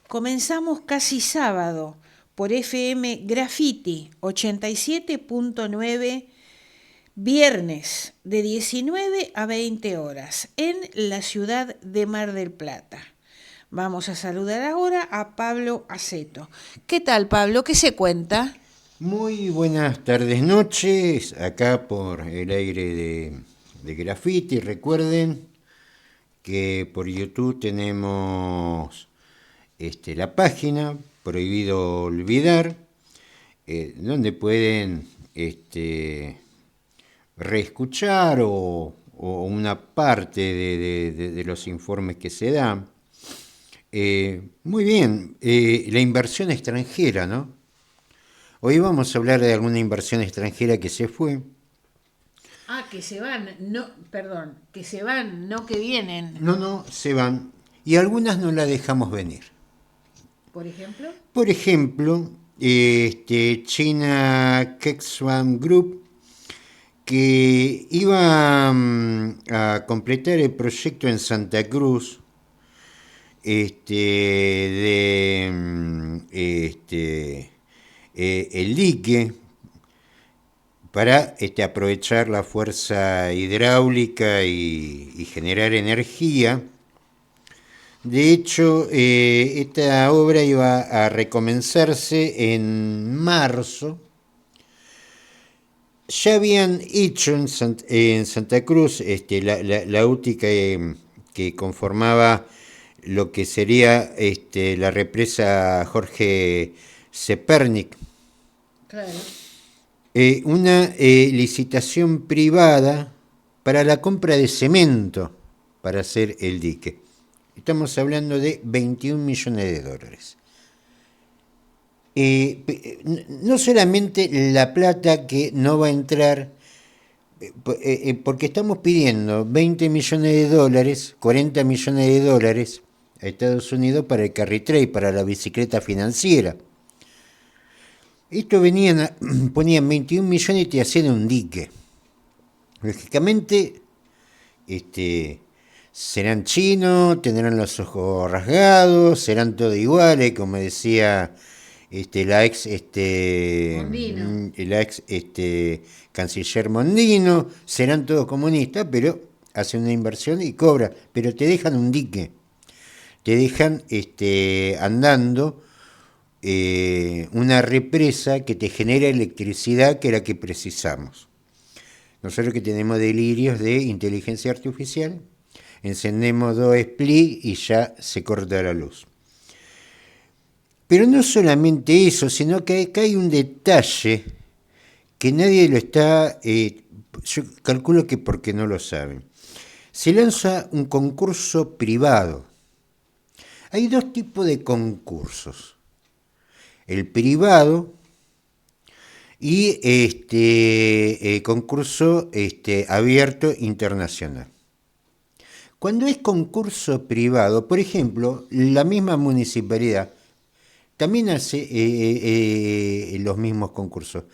Comenzamos casi sábado por FM Graffiti 87.9, viernes de 19 a 20 horas en la ciudad de Mar del Plata. Vamos a saludar ahora a Pablo Aceto. ¿Qué tal, Pablo? ¿Qué se cuenta? Muy buenas tardes, noches, acá por el aire de Graffiti. Recuerden que por YouTube tenemos la página Prohibido Olvidar, donde pueden reescuchar o una parte de los informes que se dan. Muy bien, la inversión extranjera, ¿no? Hoy vamos a hablar de alguna inversión extranjera que se fue. Ah, que se van, no, perdón, que se van, no que vienen. No, no, se van. Y algunas no las dejamos venir. Por ejemplo. Por ejemplo, China Kexwan Group, que iba a completar el proyecto en Santa Cruz, el dique para aprovechar la fuerza hidráulica y generar energía. De hecho, esta obra iba a recomenzarse en marzo. Ya habían hecho en Santa Cruz la UTI que conformaba lo que sería la represa Jorge Zepernik. Claro. Una licitación privada para la compra de cemento para hacer el dique. Estamos hablando de 21 millones de dólares. No solamente la plata que no va a entrar, porque estamos pidiendo 20 millones de dólares, 40 millones de dólares a Estados Unidos para el carry trade, para la bicicleta financiera. Esto ponían 21 millones y te hacían un dique. Lógicamente, serán chinos, tendrán los ojos rasgados, serán todos iguales, como decía Mondino. la ex canciller Mondino, serán todos comunistas, pero hacen una inversión y cobran, pero te dejan un dique, te dejan andando una represa que te genera electricidad, que es la que precisamos. Nosotros que tenemos delirios de inteligencia artificial, encendemos 2 split y ya se corta la luz. Pero no solamente eso, sino que acá hay un detalle que nadie lo está, yo calculo que porque no lo saben. Se lanza un concurso privado. Hay dos tipos de concursos. El privado y concurso abierto internacional. Cuando es concurso privado, por ejemplo, la misma municipalidad también hace los mismos concursos.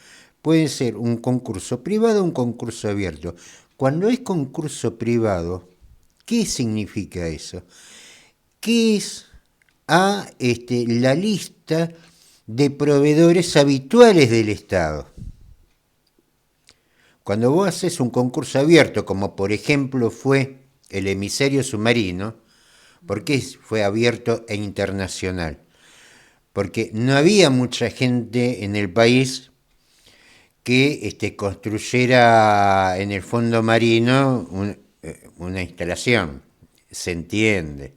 Puede ser un concurso privado o un concurso abierto. Cuando es concurso privado, ¿qué significa eso? Que es la lista de proveedores habituales del Estado. Cuando vos haces un concurso abierto, como por ejemplo fue el emisario submarino, ¿por qué fue abierto e internacional? Porque no había mucha gente en el país que construyera en el fondo marino una instalación, se entiende.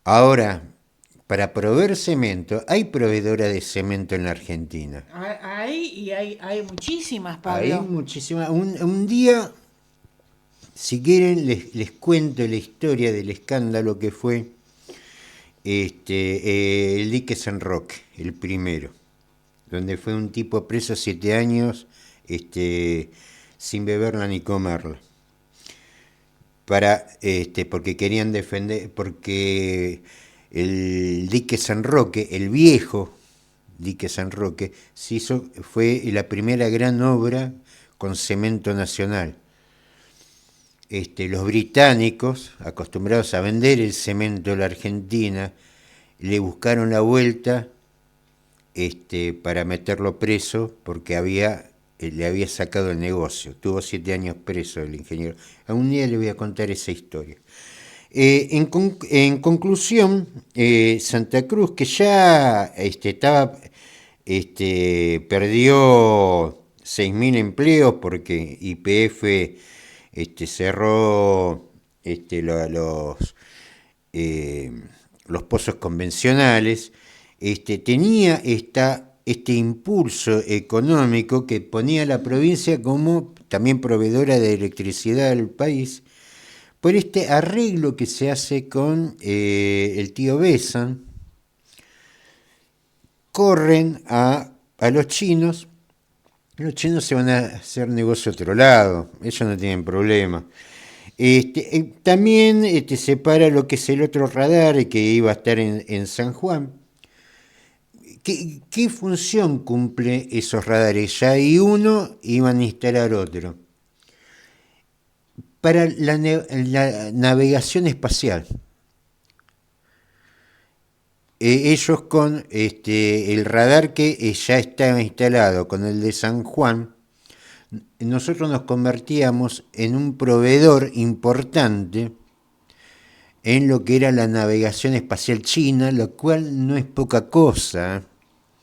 Ahora, para proveer cemento, hay proveedora de cemento en la Argentina. Hay muchísimas, Hay Pablo. muchísimas. Un día, si quieren, les cuento la historia del escándalo que fue el dique San Roque, el primero, donde fue un tipo preso 7 años sin beberla ni comerla. Porque querían defender, porque el dique San Roque, el viejo dique San Roque, fue la primera gran obra con cemento nacional. Los británicos, acostumbrados a vender el cemento a la Argentina, le buscaron la vuelta para meterlo preso porque le había sacado el negocio. Tuvo 7 años preso el ingeniero. Un día le voy a contar esa historia. En conclusión, Santa Cruz, que ya perdió 6.000 empleos porque YPF cerró los pozos convencionales, tenía este impulso económico que ponía a la provincia como también proveedora de electricidad del país, por este arreglo que se hace con el tío Besan. Corren a los chinos se van a hacer negocio a otro lado, ellos no tienen problema. También separa lo que es el otro radar que iba a estar en San Juan. ¿Qué función cumple esos radares? Ya hay uno, iban a instalar otro. Para la navegación espacial. Ellos con el radar que ya está instalado, con el de San Juan, nosotros nos convertíamos en un proveedor importante en lo que era la navegación espacial china, lo cual no es poca cosa.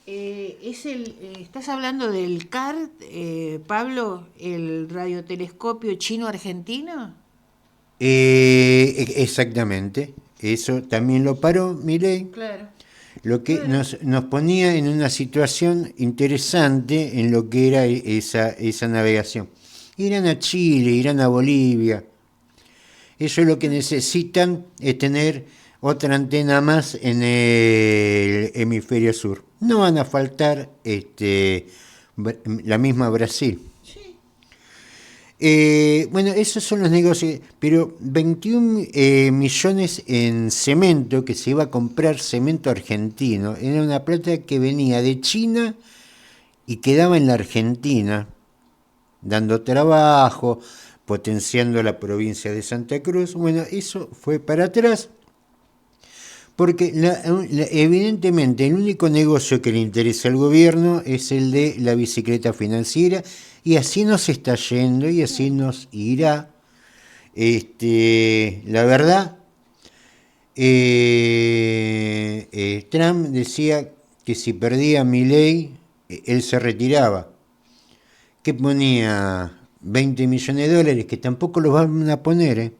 ¿Estás hablando del CAR, Pablo, el radiotelescopio chino-argentino? Exactamente, eso también lo paró Milei. Claro. Lo que nos ponía en una situación interesante en lo que era esa navegación. Irán a Chile, irán a Bolivia. Ellos lo que necesitan es tener otra antena más en el hemisferio sur. No van a faltar la misma Brasil. Sí. Bueno, esos son los negocios, pero 21 millones en cemento, que se iba a comprar cemento argentino, era una plata que venía de China y quedaba en la Argentina, dando trabajo, potenciando la provincia de Santa Cruz. Bueno, eso fue para atrás, porque evidentemente el único negocio que le interesa al gobierno es el de la bicicleta financiera, y así nos está yendo y así nos irá. La verdad, Trump decía que si perdía Milei, él se retiraba. ¿Qué ponía? 20 millones de dólares, que tampoco los van a poner.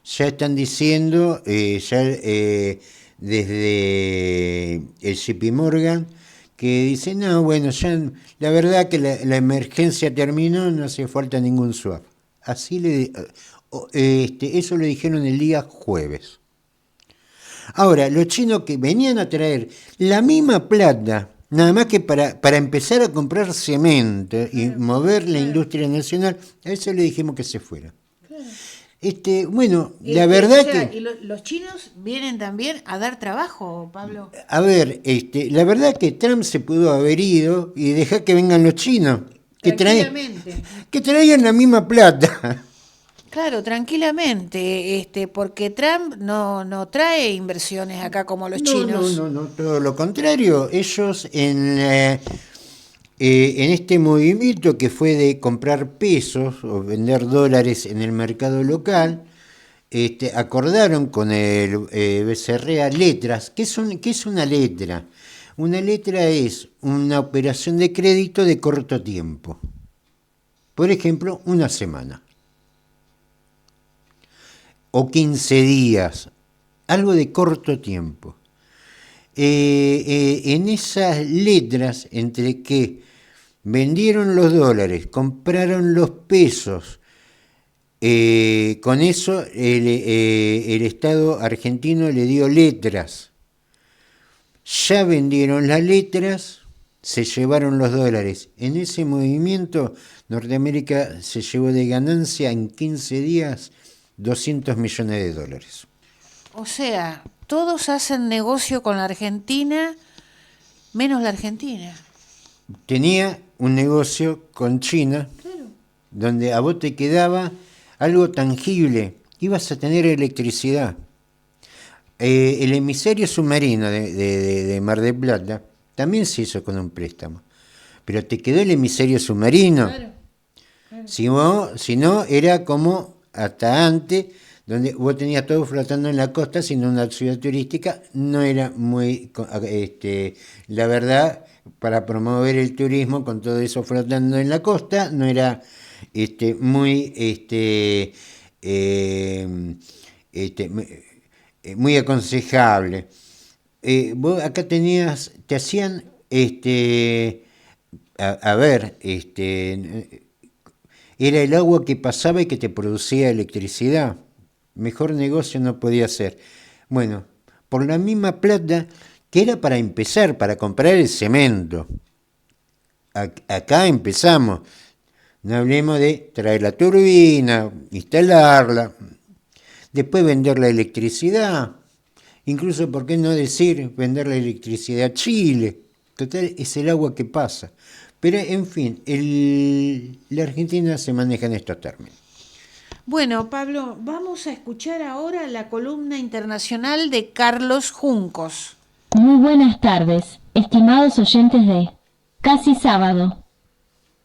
Ya están diciendo, desde el JP Morgan, que dice, no, bueno, ya la verdad que la emergencia terminó, no hace falta ningún swap. Así eso lo dijeron el día jueves. Ahora, los chinos que venían a traer la misma plata, nada más que para empezar a comprar cemento y mover la industria nacional, a eso le dijimos que se fuera. Bueno, la verdad que... Y los chinos vienen también a dar trabajo, Pablo. A ver, la verdad que Trump se pudo haber ido y dejar que vengan los chinos, que traigan la misma plata. Claro, tranquilamente, porque Trump no trae inversiones acá como los chinos. No, todo lo contrario. Ellos en este movimiento que fue de comprar pesos o vender dólares en el mercado local, acordaron con el BCRA letras. ¿Qué es una letra? Una letra es una operación de crédito de corto tiempo. Por ejemplo, una semana. O 15 días. Algo de corto tiempo. En esas letras, entre que vendieron los dólares, compraron los pesos, con eso el Estado argentino le dio letras. Ya vendieron las letras, se llevaron los dólares. En ese movimiento, Norteamérica se llevó de ganancia en 15 días 200 millones de dólares. O sea, todos hacen negocio con la Argentina, menos la Argentina. Tenía un negocio con China, claro, donde a vos te quedaba algo tangible, ibas a tener electricidad. El emisario submarino de Mar del Plata también se hizo con un préstamo. Pero te quedó el emisario submarino. Claro, claro. Si no, era como hasta antes, donde vos tenías todo flotando en la costa, sino una ciudad turística, no era muy, la verdad, para promover el turismo con todo eso flotando en la costa, no era muy, este, muy aconsejable. Vos acá te hacían, a ver, era el agua que pasaba y que te producía electricidad. Mejor negocio no podía ser. Bueno, por la misma plata que era para empezar, para comprar el cemento. Acá empezamos. No hablemos de traer la turbina, instalarla, después vender la electricidad. Incluso, ¿por qué no decir vender la electricidad a Chile? Total, es el agua que pasa. Pero, en fin, la Argentina se maneja en estos términos. Bueno, Pablo, vamos a escuchar ahora la columna internacional de Carlos Juncos. Muy buenas tardes, estimados oyentes de Casi Sábado.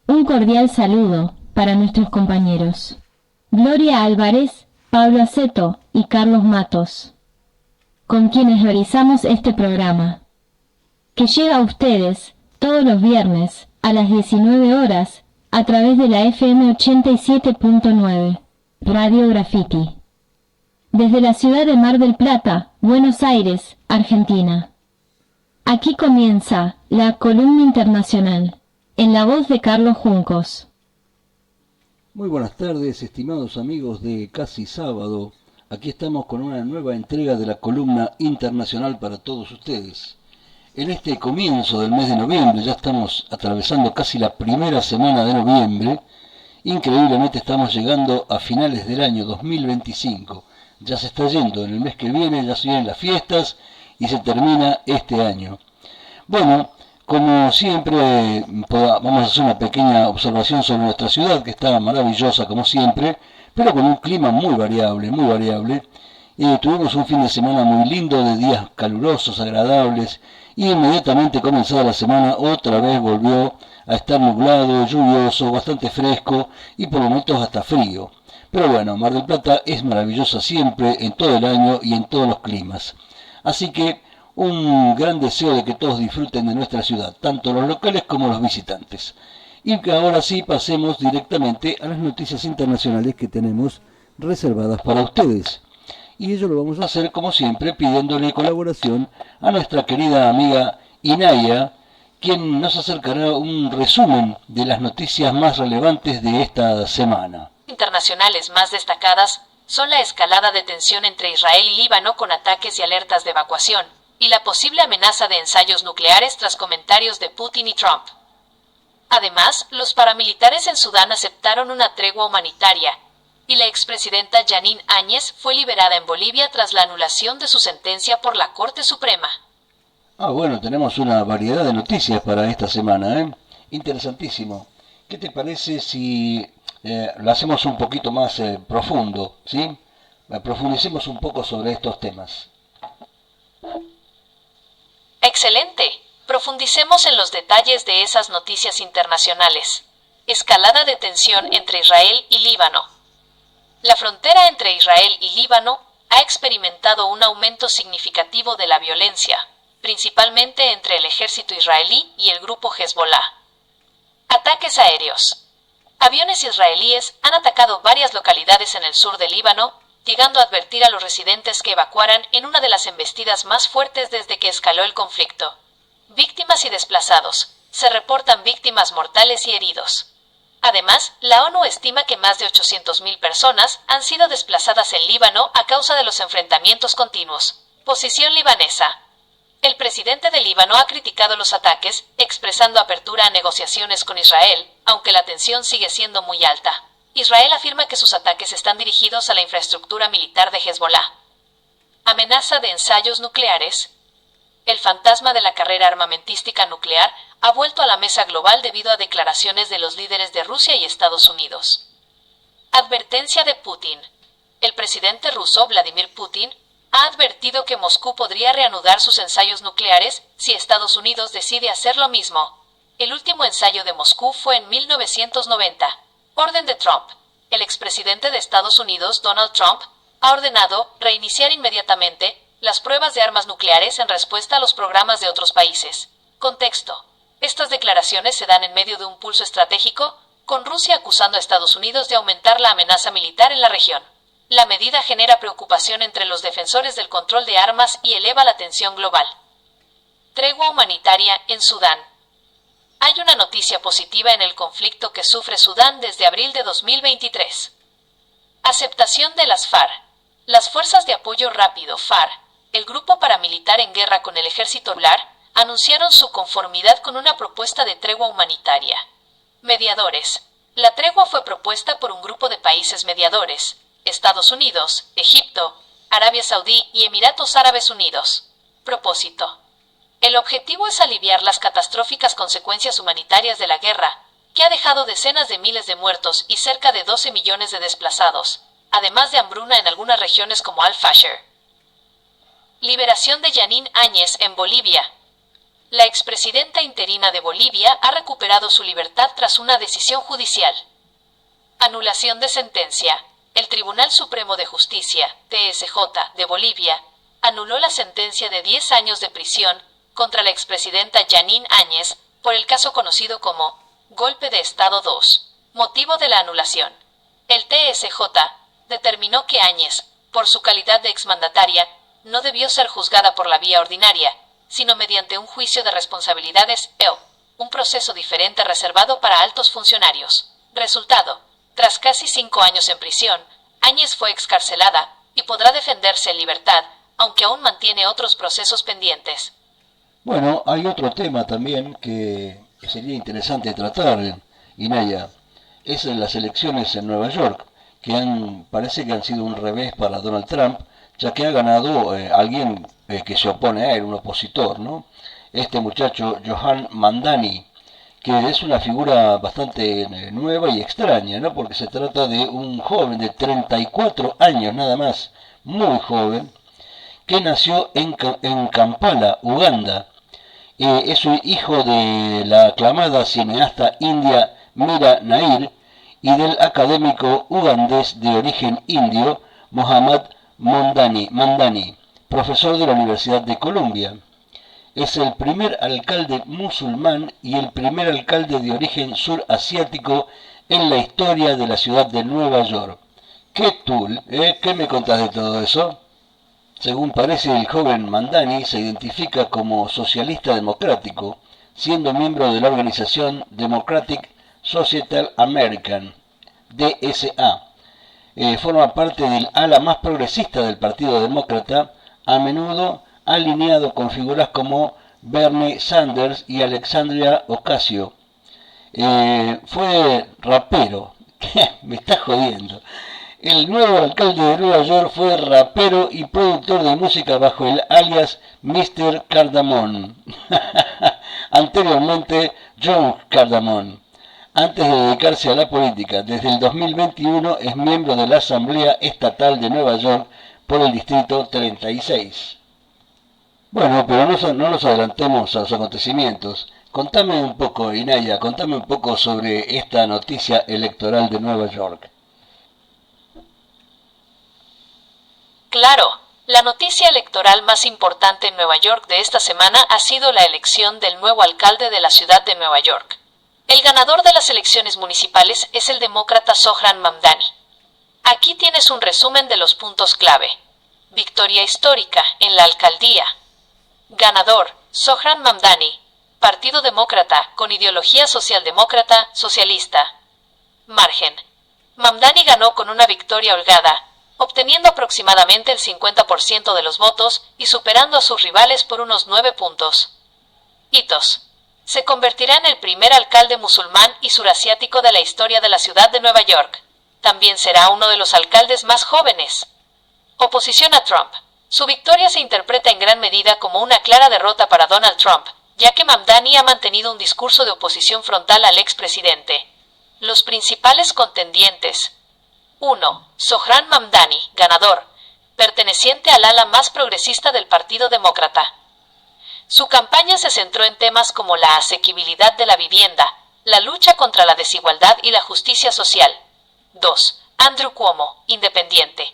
Un cordial saludo para nuestros compañeros Gloria Álvarez, Pablo Aceto y Carlos Matos, con quienes realizamos este programa, que llega a ustedes todos los viernes a las 19 horas a través de la FM 87.9, Radio Graffiti, desde la ciudad de Mar del Plata, Buenos Aires, Argentina. Aquí comienza la columna internacional, en la voz de Carlos Juncos. Muy buenas tardes, estimados amigos de Casi Sábado. Aquí estamos con una nueva entrega de la columna internacional para todos ustedes. En este comienzo del mes de noviembre, ya estamos atravesando casi la primera semana de noviembre, increíblemente estamos llegando a finales del año 2025. Ya se está yendo, en el mes que viene ya se vienen las fiestas y se termina este año. Bueno, como siempre, vamos a hacer una pequeña observación sobre nuestra ciudad, que está maravillosa como siempre, pero con un clima muy variable, muy variable. Tuvimos un fin de semana muy lindo, de días calurosos, agradables, y inmediatamente comenzada la semana otra vez volvió a estar nublado, lluvioso, bastante fresco y por momentos hasta frío. Pero bueno, Mar del Plata es maravillosa siempre, en todo el año y en todos los climas. Así que un gran deseo de que todos disfruten de nuestra ciudad, tanto los locales como los visitantes. Y que ahora sí pasemos directamente a las noticias internacionales que tenemos reservadas para ustedes. Y ello lo vamos a hacer como siempre pidiéndole colaboración a nuestra querida amiga Inaya, quien nos acercará un resumen de las noticias más relevantes de esta semana. Internacionales más destacadas son la escalada de tensión entre Israel y Líbano con ataques y alertas de evacuación, y la posible amenaza de ensayos nucleares tras comentarios de Putin y Trump. Además, los paramilitares en Sudán aceptaron una tregua humanitaria, y la expresidenta Janine Áñez fue liberada en Bolivia tras la anulación de su sentencia por la Corte Suprema. Bueno, tenemos una variedad de noticias para esta semana, ¿eh? Interesantísimo. ¿Qué te parece si lo hacemos un poquito más profundo, ¿sí? Profundicemos un poco sobre estos temas. Excelente. Profundicemos en los detalles de esas noticias internacionales. Escalada de tensión entre Israel y Líbano. La frontera entre Israel y Líbano ha experimentado un aumento significativo de la violencia, principalmente entre el ejército israelí y el grupo Hezbollah. Ataques aéreos. Aviones israelíes han atacado varias localidades en el sur del Líbano, llegando a advertir a los residentes que evacuaran en una de las embestidas más fuertes desde que escaló el conflicto. Víctimas y desplazados. Se reportan víctimas mortales y heridos. Además, la ONU estima que más de 800.000 personas han sido desplazadas en Líbano a causa de los enfrentamientos continuos. Posición libanesa. El presidente de Líbano ha criticado los ataques, expresando apertura a negociaciones con Israel, aunque la tensión sigue siendo muy alta. Israel afirma que sus ataques están dirigidos a la infraestructura militar de Hezbollah. Amenaza de ensayos nucleares. El fantasma de la carrera armamentística nuclear ha vuelto a la mesa global debido a declaraciones de los líderes de Rusia y Estados Unidos. Advertencia de Putin. El presidente ruso Vladimir Putin ha advertido que Moscú podría reanudar sus ensayos nucleares si Estados Unidos decide hacer lo mismo. El último ensayo de Moscú fue en 1990. Orden de Trump. El expresidente de Estados Unidos, Donald Trump, ha ordenado reiniciar inmediatamente las pruebas de armas nucleares en respuesta a los programas de otros países. Contexto. Estas declaraciones se dan en medio de un pulso estratégico, con Rusia acusando a Estados Unidos de aumentar la amenaza militar en la región. La medida genera preocupación entre los defensores del control de armas y eleva la tensión global. Tregua humanitaria en Sudán. Hay una noticia positiva en el conflicto que sufre Sudán desde abril de 2023. Aceptación de las FARC. Las Fuerzas de Apoyo Rápido FARC, el grupo paramilitar en guerra con el ejército regular, anunciaron su conformidad con una propuesta de tregua humanitaria. Mediadores. La tregua fue propuesta por un grupo de países mediadores: Estados Unidos, Egipto, Arabia Saudí y Emiratos Árabes Unidos. Propósito. El objetivo es aliviar las catastróficas consecuencias humanitarias de la guerra, que ha dejado decenas de miles de muertos y cerca de 12 millones de desplazados, además de hambruna en algunas regiones como Al-Fasher. Liberación de Jeanine Áñez en Bolivia. La expresidenta interina de Bolivia ha recuperado su libertad tras una decisión judicial. Anulación de sentencia. El Tribunal Supremo de Justicia, TSJ, de Bolivia, anuló la sentencia de 10 años de prisión contra la expresidenta Jeanine Áñez por el caso conocido como Golpe de Estado 2. Motivo de la anulación. El TSJ determinó que Áñez, por su calidad de exmandataria, no debió ser juzgada por la vía ordinaria, sino mediante un juicio de responsabilidades un proceso diferente reservado para altos funcionarios. Resultado: tras casi 5 años en prisión, Áñez fue excarcelada y podrá defenderse en libertad, aunque aún mantiene otros procesos pendientes. Bueno, hay otro tema también que sería interesante tratar, Inaya. Es en las elecciones en Nueva York, que parece que han sido un revés para Donald Trump, ya que ha ganado alguien que se opone a él, un opositor, ¿no? Este muchacho, Johan Mamdani, que es una figura bastante nueva y extraña, ¿no? Porque se trata de un joven de 34 años nada más, muy joven, que nació en Kampala, Uganda. Es un hijo de la aclamada cineasta india Mira Nair y del académico ugandés de origen indio Mohammad Mamdani, profesor de la Universidad de Columbia. Es el primer alcalde musulmán y el primer alcalde de origen surasiático en la historia de la ciudad de Nueva York. ¿Qué tul? ¿Qué me contás de todo eso? Según parece, el joven Mamdani se identifica como socialista democrático, siendo miembro de la organización Democratic Social American, DSA. Forma parte del ala más progresista del Partido Demócrata, a menudo alineado con figuras como Bernie Sanders y Alexandria Ocasio. Fue rapero. Me está jodiendo. El nuevo alcalde de Nueva York fue rapero y productor de música bajo el alias Mr. Cardamone. Anteriormente, John Cardamone. Antes de dedicarse a la política, desde el 2021 es miembro de la Asamblea Estatal de Nueva York por el Distrito 36. Bueno, pero no nos adelantemos a los acontecimientos. Contame un poco, Inaya, contame un poco sobre esta noticia electoral de Nueva York. Claro, la noticia electoral más importante en Nueva York de esta semana ha sido la elección del nuevo alcalde de la ciudad de Nueva York. El ganador de las elecciones municipales es el demócrata Zohran Mamdani. Aquí tienes un resumen de los puntos clave. Victoria histórica en la alcaldía. Ganador, Zohran Mamdani, Partido Demócrata con ideología socialdemócrata socialista. Margen. Mamdani ganó con una victoria holgada, obteniendo aproximadamente el 50% de los votos y superando a sus rivales por unos 9 puntos. Hitos. Se convertirá en el primer alcalde musulmán y surasiático de la historia de la ciudad de Nueva York. También será uno de los alcaldes más jóvenes. Oposición a Trump. Su victoria se interpreta en gran medida como una clara derrota para Donald Trump, ya que Mamdani ha mantenido un discurso de oposición frontal al expresidente. Los principales contendientes. 1. Zohran Mamdani, ganador. perteneciente al ala más progresista del Partido Demócrata. Su campaña se centró en temas como la asequibilidad de la vivienda, la lucha contra la desigualdad y la justicia social. 2. Andrew Cuomo, independiente.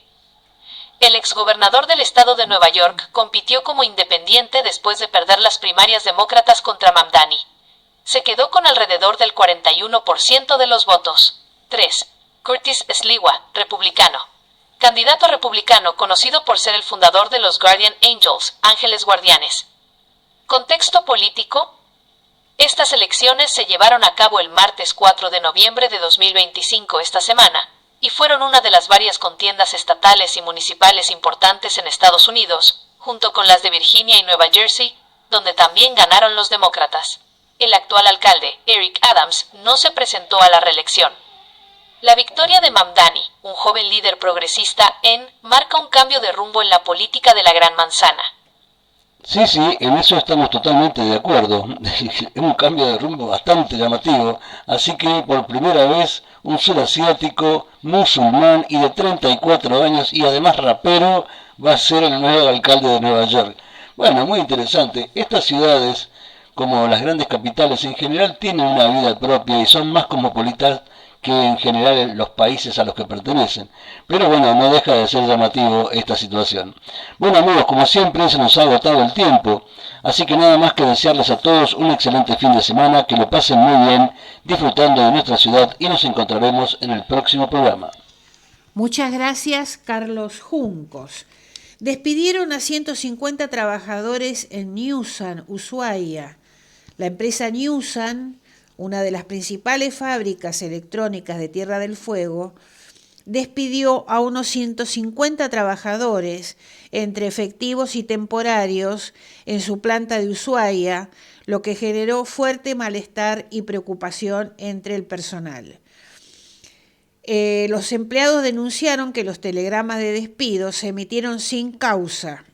El exgobernador del estado de Nueva York compitió como independiente después de perder las primarias demócratas contra Mamdani. Se quedó con alrededor del 41% de los votos. 3. Curtis Sliwa, republicano. Candidato republicano conocido por ser el fundador de los Guardian Angels, Ángeles Guardianes. Contexto político. Estas elecciones se llevaron a cabo el martes 4 de noviembre de 2025 esta semana, y fueron una de las varias contiendas estatales y municipales importantes en Estados Unidos, junto con las de Virginia y Nueva Jersey, donde también ganaron los demócratas. El actual alcalde, Eric Adams, no se presentó a la reelección. La victoria de Mamdani, un joven líder progresista marca un cambio de rumbo en la política de la Gran Manzana. Sí, en eso estamos totalmente de acuerdo. Es un cambio de rumbo bastante llamativo. Así que por primera vez un surasiático, musulmán y de 34 años y además rapero va a ser el nuevo alcalde de Nueva York. Bueno, muy interesante. Estas ciudades, como las grandes capitales en general, tienen una vida propia y son más cosmopolitas que en general los países a los que pertenecen. Pero bueno, no deja de ser llamativo esta situación. Bueno amigos, como siempre se nos ha agotado el tiempo, así que nada más que desearles a todos un excelente fin de semana, que lo pasen muy bien, disfrutando de nuestra ciudad, y nos encontraremos en el próximo programa. Muchas gracias, Carlos Juncos. Despidieron a 150 trabajadores en Newsan, Ushuaia. La empresa Newsan, una de las principales fábricas electrónicas de Tierra del Fuego, despidió a unos 150 trabajadores, entre efectivos y temporarios, en su planta de Ushuaia, lo que generó fuerte malestar y preocupación entre el personal. Los empleados denunciaron que los telegramas de despido se emitieron sin causa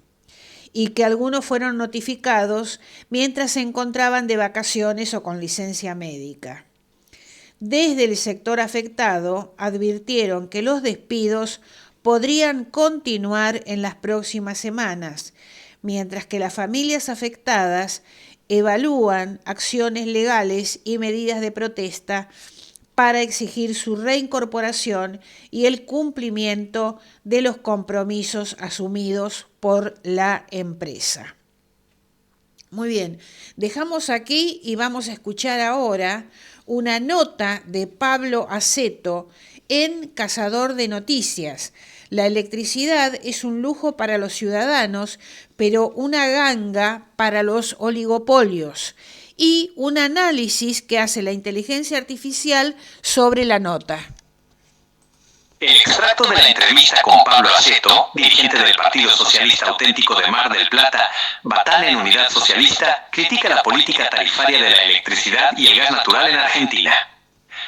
y que algunos fueron notificados mientras se encontraban de vacaciones o con licencia médica. Desde el sector afectado advirtieron que los despidos podrían continuar en las próximas semanas, mientras que las familias afectadas evalúan acciones legales y medidas de protesta para exigir su reincorporación y el cumplimiento de los compromisos asumidos por la empresa. Muy bien, dejamos aquí y vamos a escuchar ahora una nota de Pablo Aceto en Cazador de Noticias. La electricidad es un lujo para los ciudadanos, pero una ganga para los oligopolios. Y un análisis que hace la inteligencia artificial sobre la nota. El extracto de la entrevista con Pablo Aceto, dirigente del Partido Socialista Auténtico de Mar del Plata, Batán en Unidad Socialista, critica la política tarifaria de la electricidad y el gas natural en Argentina.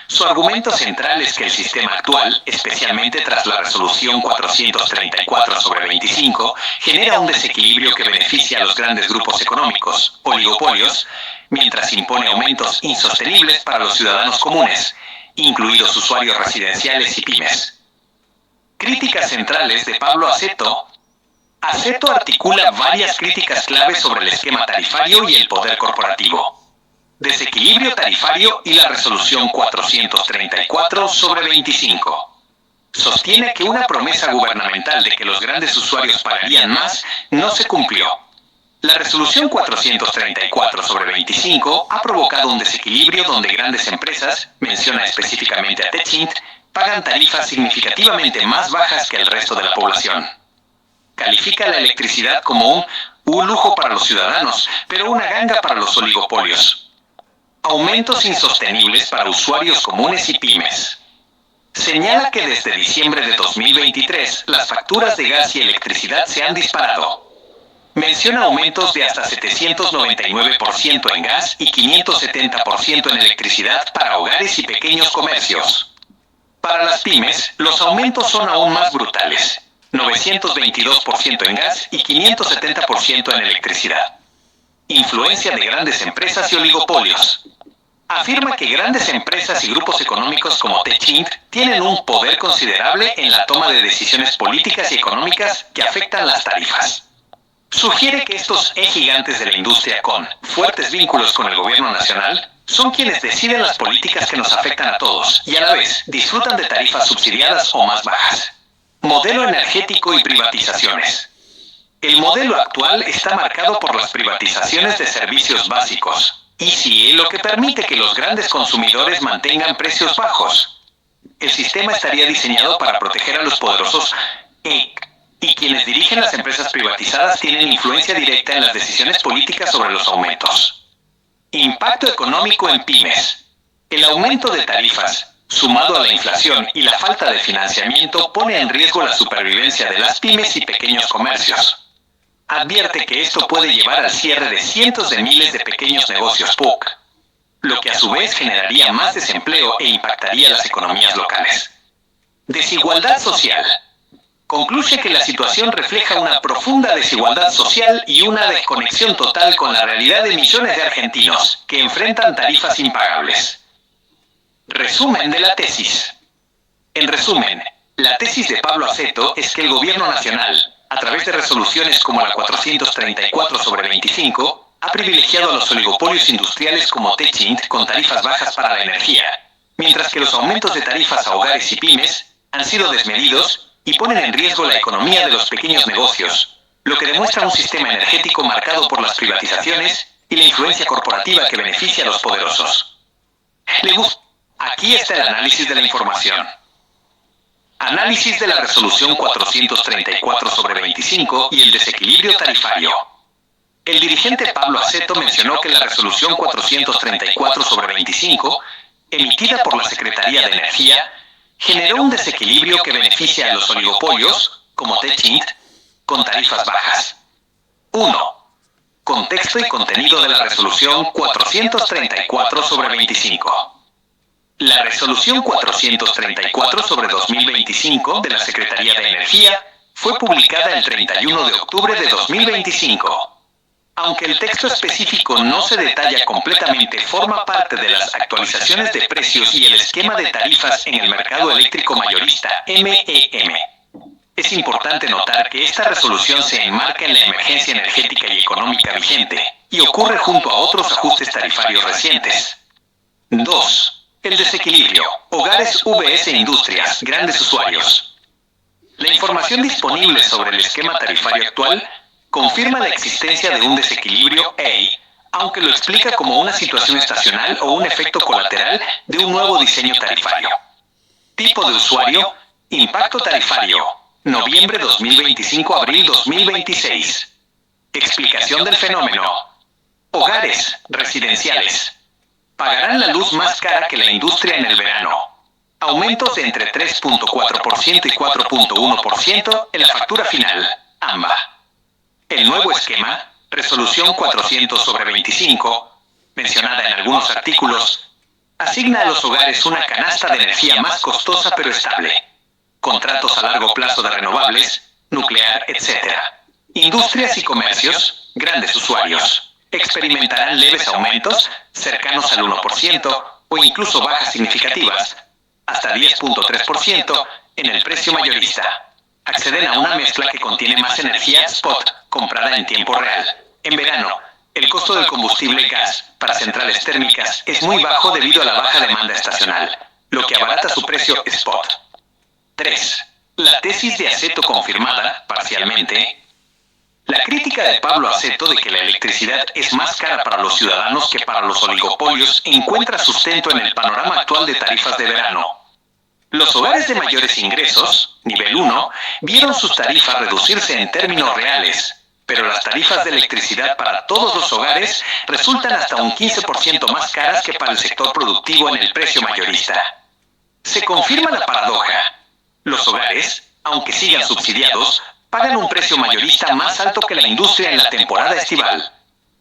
Su argumento central es que el sistema actual, especialmente tras la resolución 434/25, genera un desequilibrio que beneficia a los grandes grupos económicos, oligopolios, mientras impone aumentos insostenibles para los ciudadanos comunes, incluidos usuarios residenciales y pymes. Críticas centrales de Pablo Aceto. Aceto articula varias críticas claves sobre el esquema tarifario y el poder corporativo. Desequilibrio tarifario y la resolución 434/25. Sostiene que una promesa gubernamental de que los grandes usuarios pagarían más no se cumplió. La resolución 434/25 ha provocado un desequilibrio donde grandes empresas, menciona específicamente a Techint, pagan tarifas significativamente más bajas que el resto de la población. Califica la electricidad como un lujo para los ciudadanos, pero una ganga para los oligopolios. Aumentos insostenibles para usuarios comunes y pymes. Señala que desde diciembre de 2023 las facturas de gas y electricidad se han disparado. Menciona aumentos de hasta 799% en gas y 570% en electricidad para hogares y pequeños comercios. Para las pymes, los aumentos son aún más brutales. 922% en gas y 570% en electricidad. Influencia de grandes empresas y oligopolios. afirma que grandes empresas y grupos económicos como Techint tienen un poder considerable en la toma de decisiones políticas y económicas que afectan las tarifas. Sugiere que estos gigantes de la industria con fuertes vínculos con el gobierno nacional son quienes deciden las políticas que nos afectan a todos y a la vez disfrutan de tarifas subsidiadas o más bajas. Modelo energético y privatizaciones. El modelo actual está marcado por las privatizaciones de servicios básicos, y lo que permite que los grandes consumidores mantengan precios bajos. El sistema estaría diseñado para proteger a los poderosos y quienes dirigen las empresas privatizadas tienen influencia directa en las decisiones políticas sobre los aumentos. Impacto económico en pymes. El aumento de tarifas, sumado a la inflación y la falta de financiamiento, pone en riesgo la supervivencia de las pymes y pequeños comercios. Advierte que esto puede llevar al cierre de cientos de miles de pequeños negocios PUC, lo que a su vez generaría más desempleo e impactaría las economías locales. Desigualdad social. Concluye que la situación refleja una profunda desigualdad social y una desconexión total con la realidad de millones de argentinos que enfrentan tarifas impagables. Resumen de la tesis. En resumen, la tesis de Pablo Aceto es que el gobierno nacional, a través de resoluciones como la 434/25, ha privilegiado a los oligopolios industriales como Techint con tarifas bajas para la energía, mientras que los aumentos de tarifas a hogares y pymes han sido desmedidos y ponen en riesgo la economía de los pequeños negocios, lo que demuestra un sistema energético marcado por las privatizaciones y la influencia corporativa que beneficia a los poderosos. Aquí está el análisis de la información. Análisis de la resolución 434/25 y el desequilibrio tarifario. El dirigente Pablo Aceto mencionó que la resolución 434/25, emitida por la Secretaría de Energía, generó un desequilibrio que beneficia a los oligopolios, como Techint, con tarifas bajas. 1. Contexto y contenido de la resolución 434/25. La resolución 434/2025 de la Secretaría de Energía fue publicada el 31 de octubre de 2025. Aunque el texto específico no se detalla completamente, forma parte de las actualizaciones de precios y el esquema de tarifas en el mercado eléctrico mayorista MEM. Es importante notar que esta resolución se enmarca en la emergencia energética y económica vigente y ocurre junto a otros ajustes tarifarios recientes. 2. El desequilibrio. Hogares vs industrias, grandes usuarios. La información disponible sobre el esquema tarifario actual confirma la existencia de un desequilibrio aunque lo explica como una situación estacional o un efecto colateral de un nuevo diseño tarifario. Tipo de usuario, impacto tarifario, noviembre 2025 abril 2026. Explicación del fenómeno. Hogares, residenciales. Pagarán la luz más cara que la industria en el verano. Aumentos de entre 3.4% y 4.1% en la factura final, AMBA. El nuevo esquema, resolución 400/25, mencionada en algunos artículos, asigna a los hogares una canasta de energía más costosa pero estable. Contratos a largo plazo de renovables, nuclear, etc. Industrias y comercios, grandes usuarios. Experimentarán leves aumentos, cercanos al 1%, o incluso bajas significativas, hasta 10.3% en el precio mayorista. Acceden a una mezcla que contiene más energía spot, comprada en tiempo real. En verano, el costo del combustible gas para centrales térmicas es muy bajo debido a la baja demanda estacional, lo que abarata su precio spot. 3. La tesis de Aceto confirmada, parcialmente. La crítica de Pablo Aceto de que la electricidad es más cara para los ciudadanos que para los oligopolios encuentra sustento en el panorama actual de tarifas de verano. Los hogares de mayores ingresos, nivel 1, vieron sus tarifas reducirse en términos reales, pero las tarifas de electricidad para todos los hogares resultan hasta un 15% más caras que para el sector productivo en el precio mayorista. Se confirma la paradoja. Los hogares, aunque sigan subsidiados, pagan un precio mayorista más alto que la industria en la temporada estival.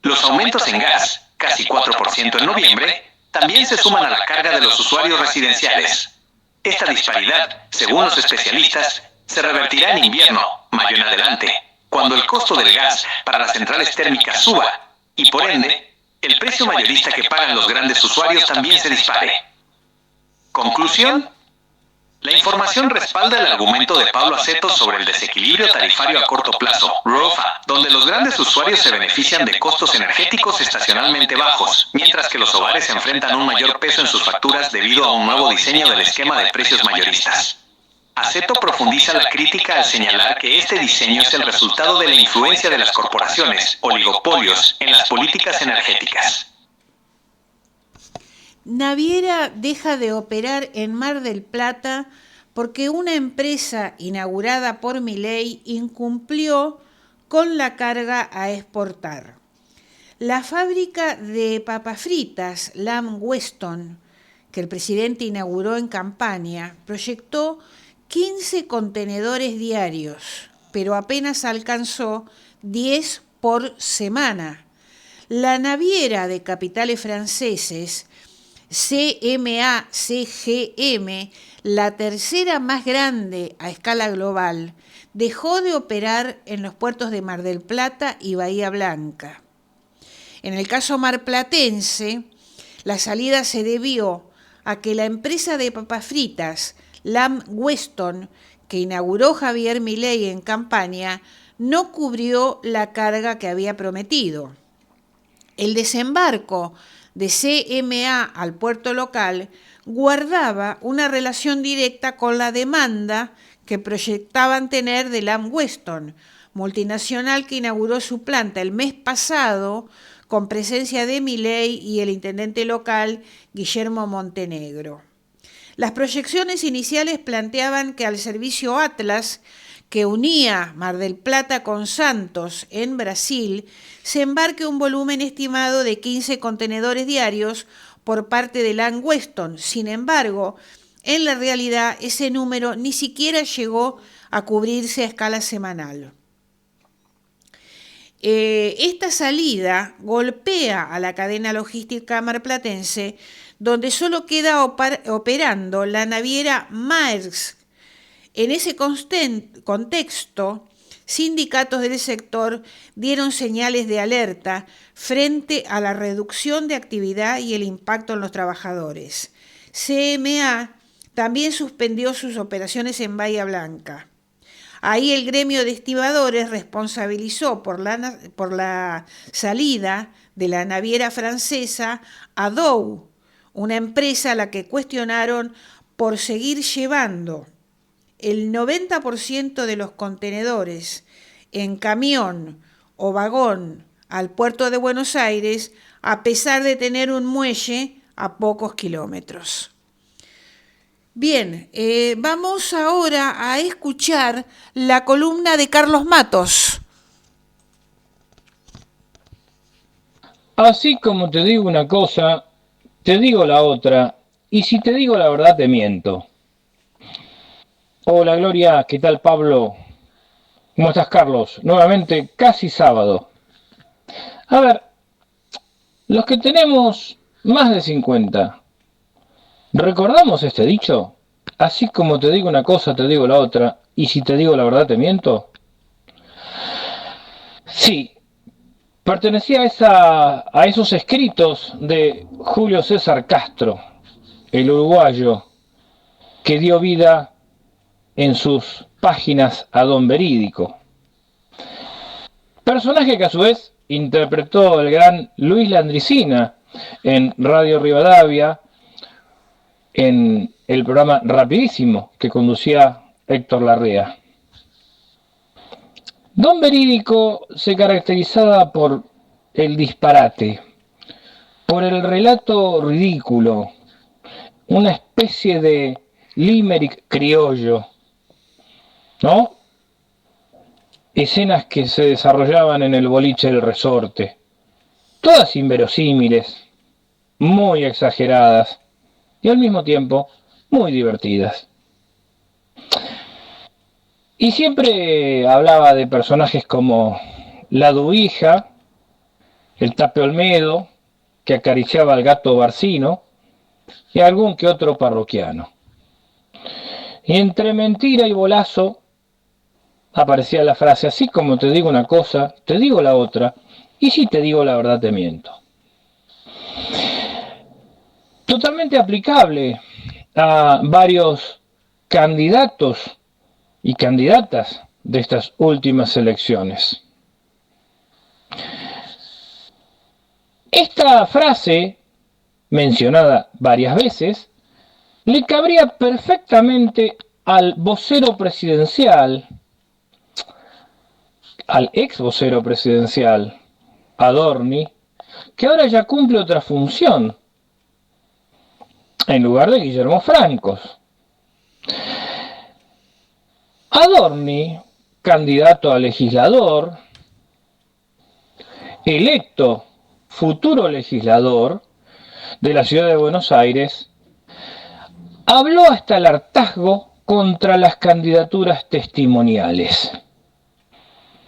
Los aumentos en gas, casi 4% en noviembre, también se suman a la carga de los usuarios residenciales. Esta disparidad, según los especialistas, se revertirá en invierno, mayo en adelante, cuando el costo del gas para las centrales térmicas suba y, por ende, el precio mayorista que pagan los grandes usuarios también se dispare. Conclusión: la información respalda el argumento de Pablo Aceto sobre el desequilibrio tarifario a corto plazo, ROFA, donde los grandes usuarios se benefician de costos energéticos estacionalmente bajos, mientras que los hogares enfrentan un mayor peso en sus facturas debido a un nuevo diseño del esquema de precios mayoristas. Aceto profundiza la crítica al señalar que este diseño es el resultado de la influencia de las corporaciones, oligopolios, en las políticas energéticas. Naviera deja de operar en Mar del Plata porque una empresa inaugurada por Milei incumplió con la carga a exportar. La fábrica de papas fritas Lamb Weston, que el presidente inauguró en campaña, proyectó 15 contenedores diarios, pero apenas alcanzó 10 por semana. La naviera de capitales franceses CMA-CGM, la tercera más grande a escala global, dejó de operar en los puertos de Mar del Plata y Bahía Blanca. En el caso marplatense, la salida se debió a que la empresa de papas fritas Lamb Weston, que inauguró Javier Milei en campaña, no cubrió la carga que había prometido. El desembarco de CMA al puerto local guardaba una relación directa con la demanda que proyectaban tener de Lamb Weston, multinacional que inauguró su planta el mes pasado con presencia de Milei y el intendente local Guillermo Montenegro. Las proyecciones iniciales planteaban que al servicio Atlas, que unía Mar del Plata con Santos en Brasil, se embarque un volumen estimado de 15 contenedores diarios por parte de Lamb Weston. Sin embargo, en la realidad ese número ni siquiera llegó a cubrirse a escala semanal. Esta salida golpea a la cadena logística marplatense, donde solo queda operando la naviera Maersk. En ese contexto, sindicatos del sector dieron señales de alerta frente a la reducción de actividad y el impacto en los trabajadores. CMA también suspendió sus operaciones en Bahía Blanca. Ahí el gremio de estibadores responsabilizó por la salida de la naviera francesa a Dow, una empresa a la que cuestionaron por seguir llevando el 90% de los contenedores en camión o vagón al puerto de Buenos Aires, a pesar de tener un muelle a pocos kilómetros. Bien, vamos ahora a escuchar la columna de Carlos Matos. Así como te digo una cosa, te digo la otra, y si te digo la verdad te miento. Hola Gloria, ¿qué tal Pablo? ¿Cómo estás Carlos? Nuevamente casi sábado. A ver, los que tenemos más de 50, ¿recordamos este dicho? Así como te digo una cosa, te digo la otra, y si te digo la verdad te miento. Sí, pertenecía a esos escritos de Julio César Castro, el uruguayo, que dio vida en sus páginas a Don Verídico. Personaje que a su vez interpretó el gran Luis Landricina en Radio Rivadavia, en el programa Rapidísimo que conducía Héctor Larrea. Don Verídico se caracterizaba por el disparate, por el relato ridículo, una especie de limerick criollo, ¿no? Escenas que se desarrollaban en el boliche del Resorte, todas inverosímiles, muy exageradas y al mismo tiempo muy divertidas. Y siempre hablaba de personajes como la Dubija, el Tape Olmedo, que acariciaba al gato Barcino, y algún que otro parroquiano. Y entre mentira y bolazo aparecía la frase, así como te digo una cosa, te digo la otra, y si te digo la verdad te miento. totalmente aplicable a varios candidatos y candidatas de estas últimas elecciones. Esta frase, mencionada varias veces, le cabría perfectamente al vocero presidencial, al ex vocero presidencial, Adorni, que ahora ya cumple otra función, en lugar de Guillermo Francos. Adorni, candidato a legislador, electo futuro legislador de la ciudad de Buenos Aires, habló hasta el hartazgo contra las candidaturas testimoniales.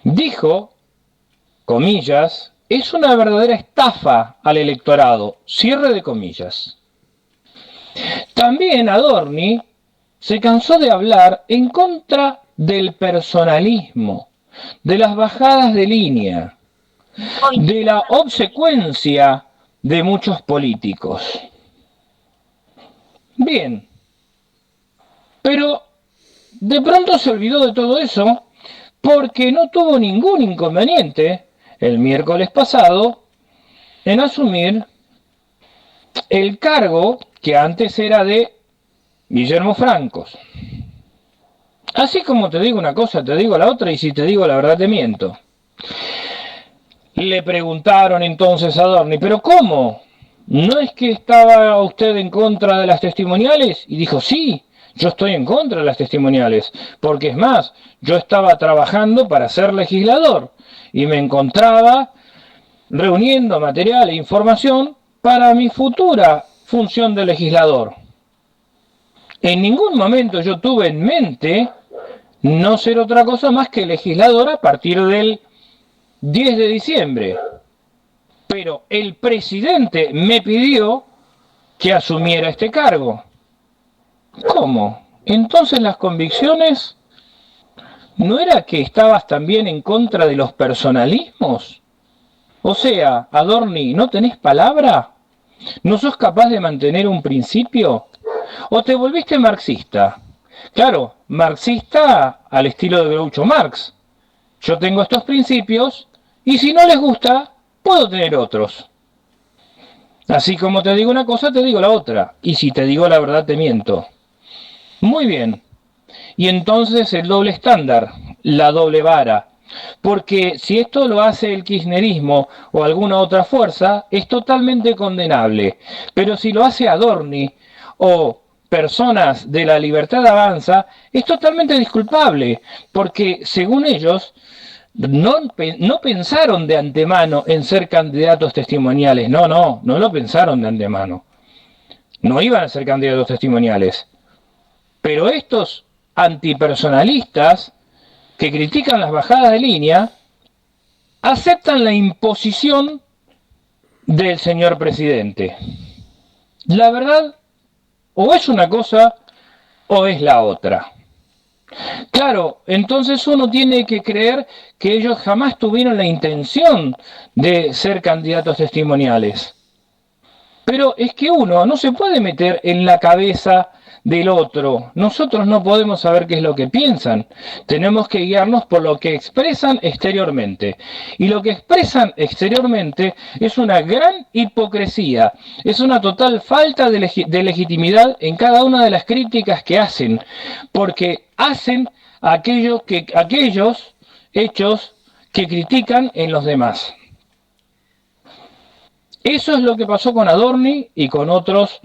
Dijo, comillas, es una verdadera estafa al electorado, cierre de comillas. También Adorni se cansó de hablar en contra del personalismo, de las bajadas de línea, de la obsecuencia de muchos políticos. Bien, pero de pronto se olvidó de todo eso porque no tuvo ningún inconveniente el miércoles pasado en asumir el cargo que antes era de Guillermo Francos. Así como te digo una cosa, te digo la otra, y si te digo la verdad te miento. Le preguntaron entonces a Adorni, ¿pero cómo? ¿No es que estaba usted en contra de las testimoniales? Y dijo, sí, yo estoy en contra de las testimoniales, porque es más, yo estaba trabajando para ser legislador y me encontraba reuniendo material e información para mi futura función de legislador. En ningún momento yo tuve en mente no ser otra cosa más que legislador a partir del 10 de diciembre. Pero el presidente me pidió que asumiera este cargo. ¿Cómo? Entonces las convicciones, ¿no era que estabas también en contra de los personalismos? O sea, Adorni, ¿no tenés palabra? ¿No sos capaz de mantener un principio? ¿O te volviste marxista? Claro, marxista al estilo de Groucho Marx. Yo tengo estos principios y si no les gusta, puedo tener otros. Así como te digo una cosa, te digo la otra. Y si te digo la verdad, te miento. Muy bien. Y entonces el doble estándar, la doble vara. Porque si esto lo hace el kirchnerismo o alguna otra fuerza, es totalmente condenable. Pero si lo hace Adorni o personas de la Libertad Avanza, es totalmente disculpable. Porque según ellos, no pensaron de antemano en ser candidatos testimoniales. No lo pensaron de antemano. No iban a ser candidatos testimoniales. Pero estos antipersonalistas que critican las bajadas de línea aceptan la imposición del señor presidente. La verdad, o es una cosa o es la otra. Claro, entonces uno tiene que creer que ellos jamás tuvieron la intención de ser candidatos testimoniales. Pero es que uno no se puede meter en la cabeza del otro. Nosotros no podemos saber qué es lo que piensan. Tenemos que guiarnos por lo que expresan exteriormente. Y lo que expresan exteriormente es una gran hipocresía. Es una total falta de legitimidad en cada una de las críticas que hacen. Porque hacen aquellos hechos que critican en los demás. Eso es lo que pasó con Adorni y con otros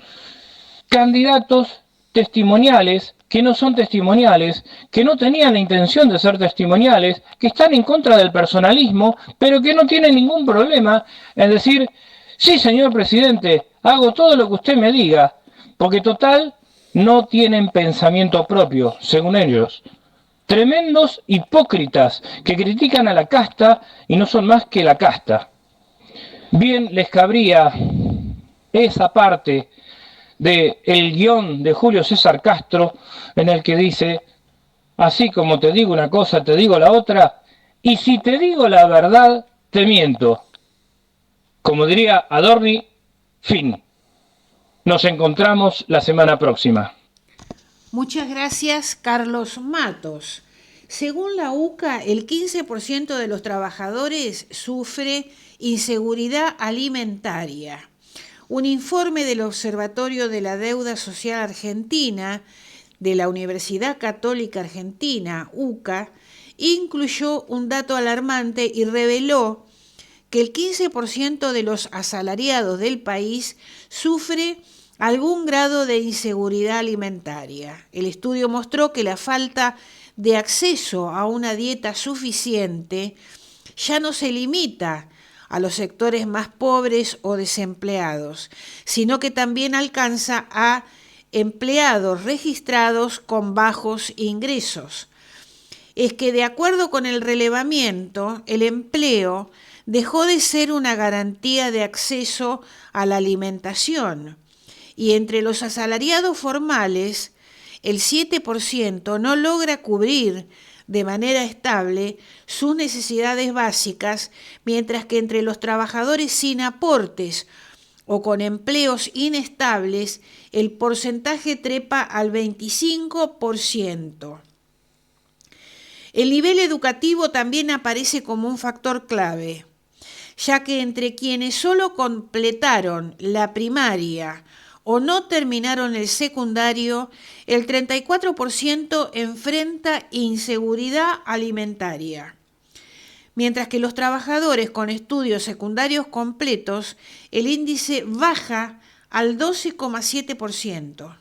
candidatos testimoniales, que no son testimoniales, que no tenían la intención de ser testimoniales, que están en contra del personalismo, pero que no tienen ningún problema en decir, sí, señor presidente, hago todo lo que usted me diga, porque total, no tienen pensamiento propio, según ellos. Tremendos hipócritas que critican a la casta y no son más que la casta. Bien les cabría esa parte del guión de Julio César Castro en el que dice, así como te digo una cosa, te digo la otra, y si te digo la verdad, te miento. Como diría Adorni, fin. Nos encontramos la semana próxima. Muchas gracias, Carlos Matos. Según la UCA, el 15% de los trabajadores sufre inseguridad alimentaria. Un informe del Observatorio de la Deuda Social Argentina de la Universidad Católica Argentina, UCA, incluyó un dato alarmante y reveló que el 15% de los asalariados del país sufre algún grado de inseguridad alimentaria. El estudio mostró que la falta de acceso a una dieta suficiente ya no se limita a los sectores más pobres o desempleados, sino que también alcanza a empleados registrados con bajos ingresos. Es que de acuerdo con el relevamiento, el empleo dejó de ser una garantía de acceso a la alimentación y entre los asalariados formales, el 7% no logra cubrir de manera estable sus necesidades básicas, mientras que entre los trabajadores sin aportes o con empleos inestables, el porcentaje trepa al 25%. El nivel educativo también aparece como un factor clave, ya que entre quienes solo completaron la primaria o no terminaron el secundario, el 34% enfrenta inseguridad alimentaria. Mientras que los trabajadores con estudios secundarios completos, el índice baja al 12,7%.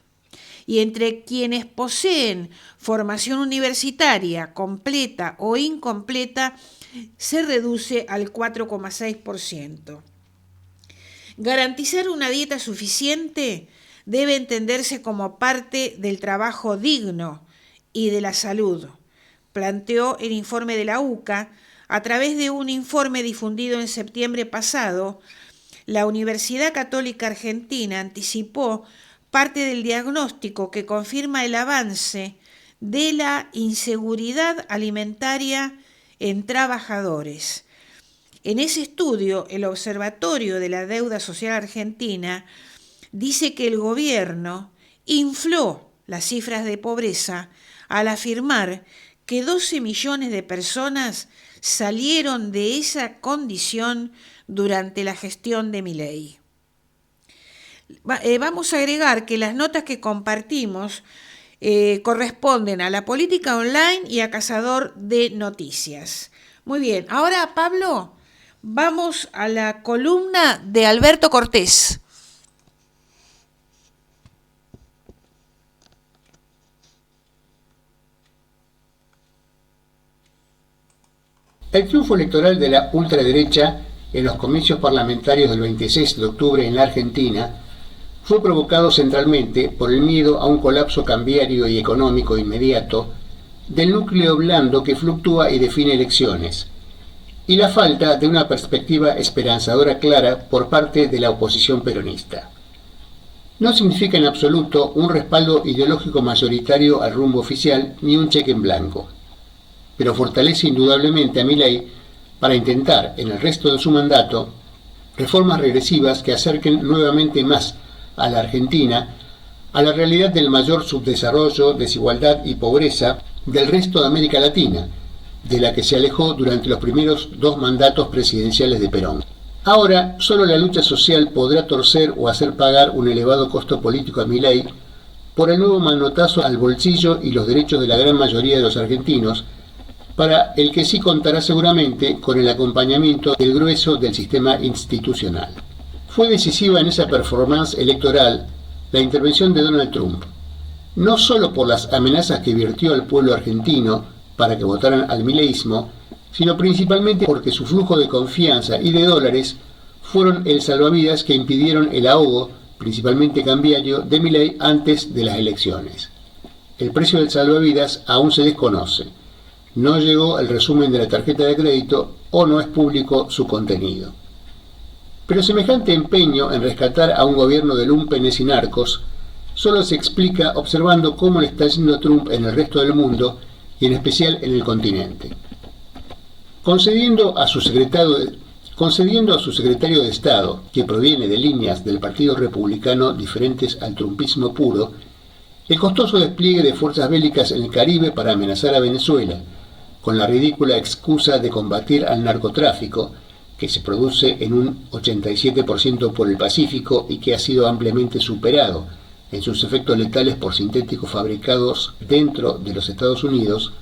Y entre quienes poseen formación universitaria completa o incompleta, se reduce al 4,6%. Garantizar una dieta suficiente debe entenderse como parte del trabajo digno y de la salud, planteó el informe de la UCA. A través de un informe difundido en septiembre pasado, la Universidad Católica Argentina anticipó parte del diagnóstico que confirma el avance de la inseguridad alimentaria en trabajadores. En ese estudio, el Observatorio de la Deuda Social Argentina dice que el gobierno infló las cifras de pobreza al afirmar que 12 millones de personas salieron de esa condición durante la gestión de Milei. Vamos a agregar que las notas que compartimos corresponden a La Política Online y a Cazador de Noticias. Muy bien, ahora Pablo, vamos a la columna de Alberto Cortés. El triunfo electoral de la ultraderecha en los comicios parlamentarios del 26 de octubre en la Argentina fue provocado centralmente por el miedo a un colapso cambiario y económico inmediato del núcleo blando que fluctúa y define elecciones, y la falta de una perspectiva esperanzadora clara por parte de la oposición peronista. No significa en absoluto un respaldo ideológico mayoritario al rumbo oficial ni un cheque en blanco, pero fortalece indudablemente a Milei para intentar, en el resto de su mandato, reformas regresivas que acerquen nuevamente más a la Argentina a la realidad del mayor subdesarrollo, desigualdad y pobreza del resto de América Latina, de la que se alejó durante los primeros 2 mandatos presidenciales de Perón. Ahora, solo la lucha social podrá torcer o hacer pagar un elevado costo político a Milei por el nuevo manotazo al bolsillo y los derechos de la gran mayoría de los argentinos, para el que sí contará seguramente con el acompañamiento del grueso del sistema institucional. Fue decisiva en esa performance electoral la intervención de Donald Trump, no solo por las amenazas que virtió al pueblo argentino para que votaran al mileísmo, sino principalmente porque su flujo de confianza y de dólares fueron el salvavidas que impidieron el ahogo, principalmente cambiario, de Milei antes de las elecciones. El precio del salvavidas aún se desconoce. No llegó el resumen de la tarjeta de crédito o no es público su contenido. Pero semejante empeño en rescatar a un gobierno de lúmpenes y narcos solo se explica observando cómo le está yendo Trump en el resto del mundo y en especial en el continente. Concediendo a su secretario concediendo a su secretario de Estado, que proviene de líneas del Partido Republicano diferentes al trumpismo puro, el costoso despliegue de fuerzas bélicas en el Caribe para amenazar a Venezuela, con la ridícula excusa de combatir al narcotráfico, que se produce en un 87% por el Pacífico y que ha sido ampliamente superado en sus efectos letales por sintéticos fabricados dentro de los Estados Unidos,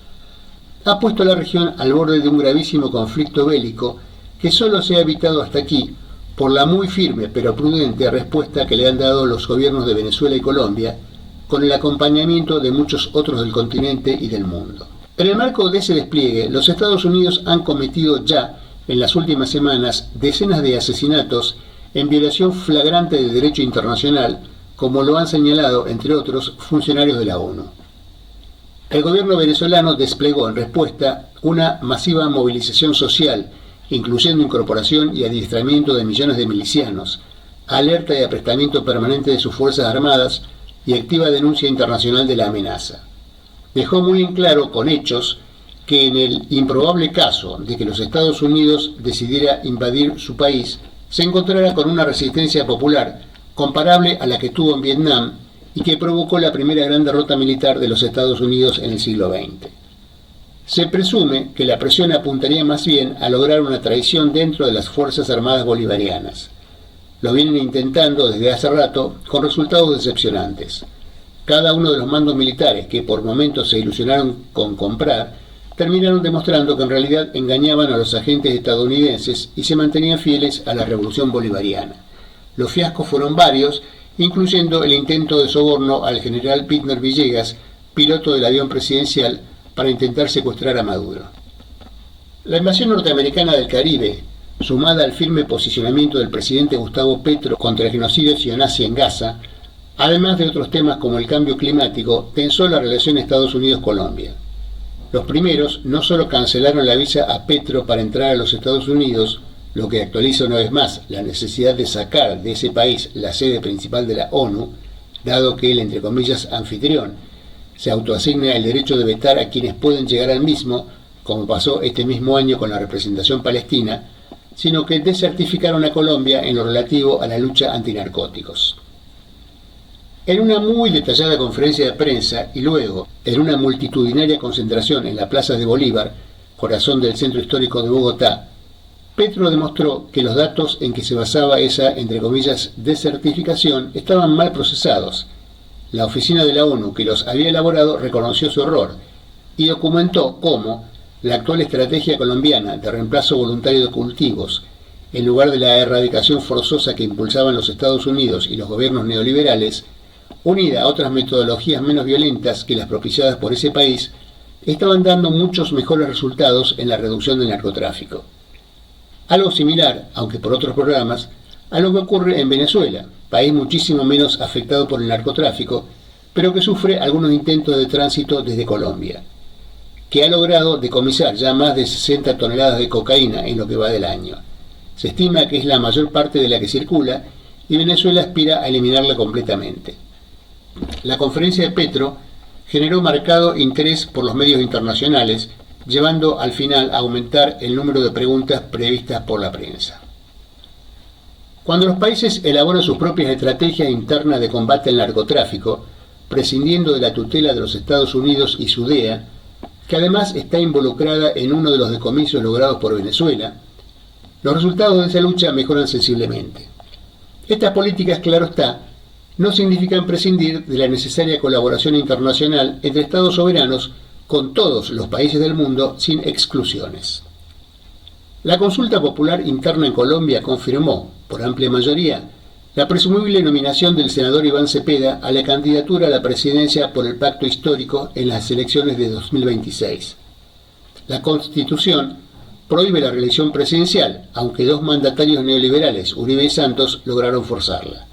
ha puesto a la región al borde de un gravísimo conflicto bélico que solo se ha evitado hasta aquí por la muy firme pero prudente respuesta que le han dado los gobiernos de Venezuela y Colombia, con el acompañamiento de muchos otros del continente y del mundo. En el marco de ese despliegue, los Estados Unidos han cometido ya, en las últimas semanas, decenas de asesinatos en violación flagrante del derecho internacional, como lo han señalado, entre otros, funcionarios de la ONU. El gobierno venezolano desplegó en respuesta una masiva movilización social, incluyendo incorporación y adiestramiento de millones de milicianos, alerta y aprestamiento permanente de sus fuerzas armadas y activa denuncia internacional de la amenaza. Dejó muy en claro, con hechos, que en el improbable caso de que los Estados Unidos decidiera invadir su país, se encontrara con una resistencia popular comparable a la que tuvo en Vietnam y que provocó la primera gran derrota militar de los Estados Unidos en el siglo XX. Se presume que la presión apuntaría más bien a lograr una traición dentro de las Fuerzas Armadas Bolivarianas. Lo vienen intentando desde hace rato con resultados decepcionantes. Cada uno de los mandos militares que por momentos se ilusionaron con comprar, terminaron demostrando que en realidad engañaban a los agentes estadounidenses y se mantenían fieles a la revolución bolivariana. Los fiascos fueron varios, incluyendo el intento de soborno al general Pitner Villegas, piloto del avión presidencial, para intentar secuestrar a Maduro. La invasión norteamericana del Caribe, sumada al firme posicionamiento del presidente Gustavo Petro contra el genocidio sionazí en Gaza, además de otros temas como el cambio climático, tensó la relación Estados Unidos-Colombia. Los primeros no solo cancelaron la visa a Petro para entrar a los Estados Unidos, lo que actualiza una vez más la necesidad de sacar de ese país la sede principal de la ONU, dado que el, entre comillas, anfitrión, se autoasigna el derecho de vetar a quienes pueden llegar al mismo, como pasó este mismo año con la representación palestina, sino que desertificaron a Colombia en lo relativo a la lucha antinarcóticos. En una muy detallada conferencia de prensa y luego en una multitudinaria concentración en la Plaza de Bolívar, corazón del centro histórico de Bogotá, Petro demostró que los datos en que se basaba esa, entre comillas, desertificación estaban mal procesados. La oficina de la ONU que los había elaborado reconoció su error y documentó cómo la actual estrategia colombiana de reemplazo voluntario de cultivos, en lugar de la erradicación forzosa que impulsaban los Estados Unidos y los gobiernos neoliberales, unida a otras metodologías menos violentas que las propiciadas por ese país, estaban dando muchos mejores resultados en la reducción del narcotráfico. Algo similar, aunque por otros programas, a lo que ocurre en Venezuela, país muchísimo menos afectado por el narcotráfico, pero que sufre algunos intentos de tránsito desde Colombia, que ha logrado decomisar ya más de 60 toneladas de cocaína en lo que va del año. Se estima que es la mayor parte de la que circula y Venezuela aspira a eliminarla completamente. La conferencia de Petro generó marcado interés por los medios internacionales, llevando al final a aumentar el número de preguntas previstas por la prensa. Cuando los países elaboran sus propias estrategias internas de combate al narcotráfico, prescindiendo de la tutela de los Estados Unidos y su DEA, que además está involucrada en uno de los decomisos logrados por Venezuela, los resultados de esa lucha mejoran sensiblemente. Estas políticas, claro está, no significan prescindir de la necesaria colaboración internacional entre Estados soberanos con todos los países del mundo sin exclusiones. La consulta popular interna en Colombia confirmó, por amplia mayoría, la presumible nominación del senador Iván Cepeda a la candidatura a la presidencia por el Pacto Histórico en las elecciones de 2026. La Constitución prohíbe la reelección presidencial, aunque dos mandatarios neoliberales, Uribe y Santos, lograron forzarla.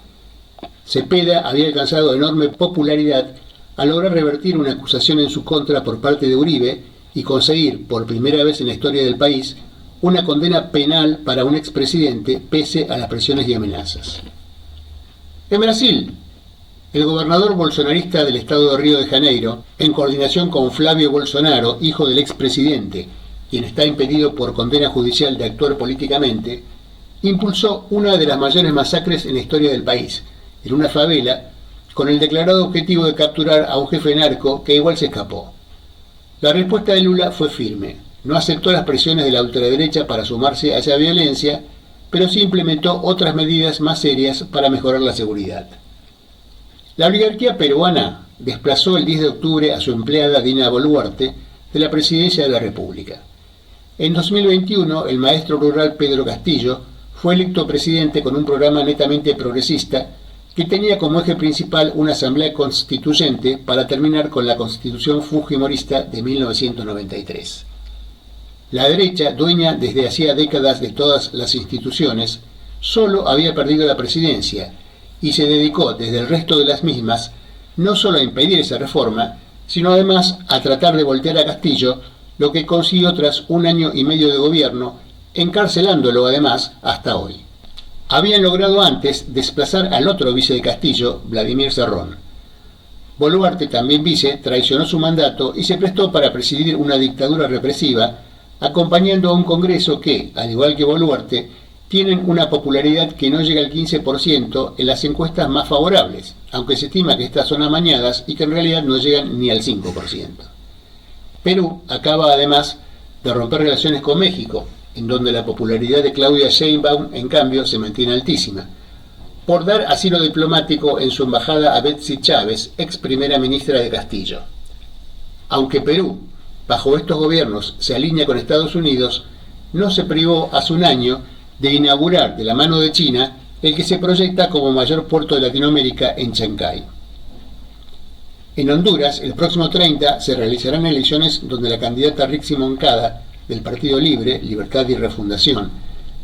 Cepeda había alcanzado enorme popularidad al lograr revertir una acusación en su contra por parte de Uribe y conseguir, por primera vez en la historia del país, una condena penal para un expresidente pese a las presiones y amenazas. En Brasil, el gobernador bolsonarista del estado de Río de Janeiro, en coordinación con Flávio Bolsonaro, hijo del expresidente, quien está impedido por condena judicial de actuar políticamente, impulsó una de las mayores masacres en la historia del país, en una favela, con el declarado objetivo de capturar a un jefe narco que igual se escapó. La respuesta de Lula fue firme. No aceptó las presiones de la ultraderecha para sumarse a esa violencia, pero sí implementó otras medidas más serias para mejorar la seguridad. La oligarquía peruana desplazó el 10 de octubre a su empleada Dina Boluarte de la presidencia de la República. En 2021, el maestro rural Pedro Castillo fue electo presidente con un programa netamente progresista que tenía como eje principal una asamblea constituyente para terminar con la constitución fujimorista de 1993. La derecha, dueña desde hacía décadas de todas las instituciones, solo había perdido la presidencia y se dedicó desde el resto de las mismas no solo a impedir esa reforma, sino además a tratar de voltear a Castillo, lo que consiguió tras 1 año y medio de gobierno, encarcelándolo además hasta hoy. Habían logrado antes desplazar al otro vice de Castillo, Vladimir Cerrón. Boluarte, también vice, traicionó su mandato y se prestó para presidir una dictadura represiva, acompañando a un Congreso que, al igual que Boluarte, tienen una popularidad que no llega al 15% en las encuestas más favorables, aunque se estima que estas son amañadas y que en realidad no llegan ni al 5%. Perú acaba además de romper relaciones con México, en donde la popularidad de Claudia Sheinbaum, en cambio, se mantiene altísima, por dar asilo diplomático en su embajada a Betsy Chávez, ex primera ministra de Castillo. Aunque Perú, bajo estos gobiernos, se alinea con Estados Unidos, no se privó hace 1 año de inaugurar de la mano de China el que se proyecta como mayor puerto de Latinoamérica en Chancay. En Honduras, el próximo 30 se realizarán elecciones donde la candidata Rixi Moncada, del Partido Libre, Libertad y Refundación,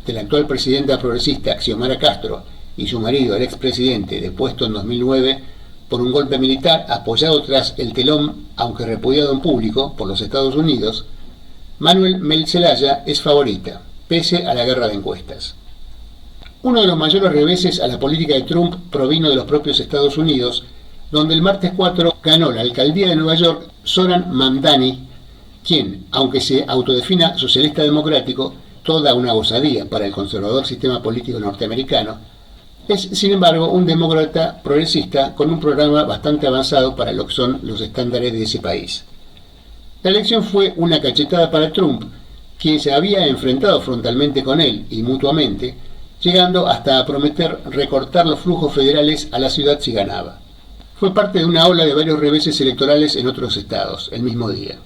de la actual presidenta progresista Xiomara Castro y su marido, el expresidente, depuesto en 2009 por un golpe militar apoyado tras el telón, aunque repudiado en público por los Estados Unidos, Manuel Mel Zelaya es favorita, pese a la guerra de encuestas. Uno de los mayores reveses a la política de Trump provino de los propios Estados Unidos, donde el martes 4 ganó la alcaldía de Nueva York Zoran Mamdani, quien, aunque se autodefina socialista democrático, toda una osadía para el conservador sistema político norteamericano, es sin embargo un demócrata progresista con un programa bastante avanzado para lo que son los estándares de ese país. La elección fue una cachetada para Trump, quien se había enfrentado frontalmente con él y mutuamente, llegando hasta a prometer recortar los flujos federales a la ciudad si ganaba. Fue parte de una ola de varios reveses electorales en otros estados, el mismo día,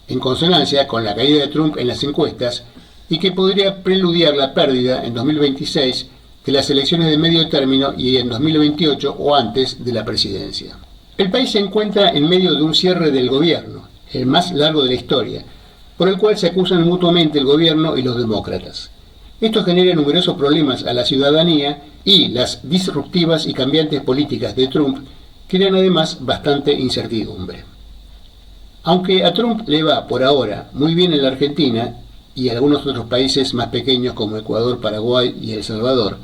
en consonancia con la caída de Trump en las encuestas y que podría preludiar la pérdida en 2026 de las elecciones de medio término y en 2028 o antes de la presidencia. El país se encuentra en medio de un cierre del gobierno, el más largo de la historia, por el cual se acusan mutuamente el gobierno y los demócratas. Esto genera numerosos problemas a la ciudadanía y las disruptivas y cambiantes políticas de Trump crean además bastante incertidumbre. Aunque a Trump le va por ahora muy bien en la Argentina y algunos otros países más pequeños como Ecuador, Paraguay y El Salvador,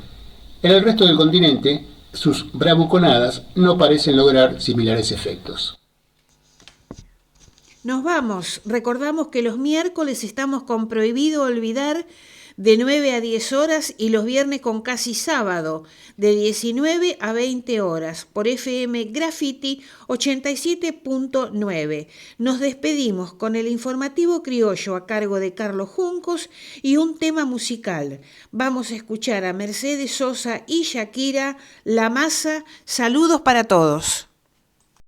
en el resto del continente sus bravuconadas no parecen lograr similares efectos. Nos vamos. Recordamos que los miércoles estamos con Prohibido Olvidar de 9 a 10 horas y los viernes con Casi Sábado de 19 a 20 horas por FM Graffiti 87.9. Nos despedimos con el informativo criollo a cargo de Carlos Juncos y un tema musical. Vamos a escuchar a Mercedes Sosa y Shakira, La Masa. Saludos para todos.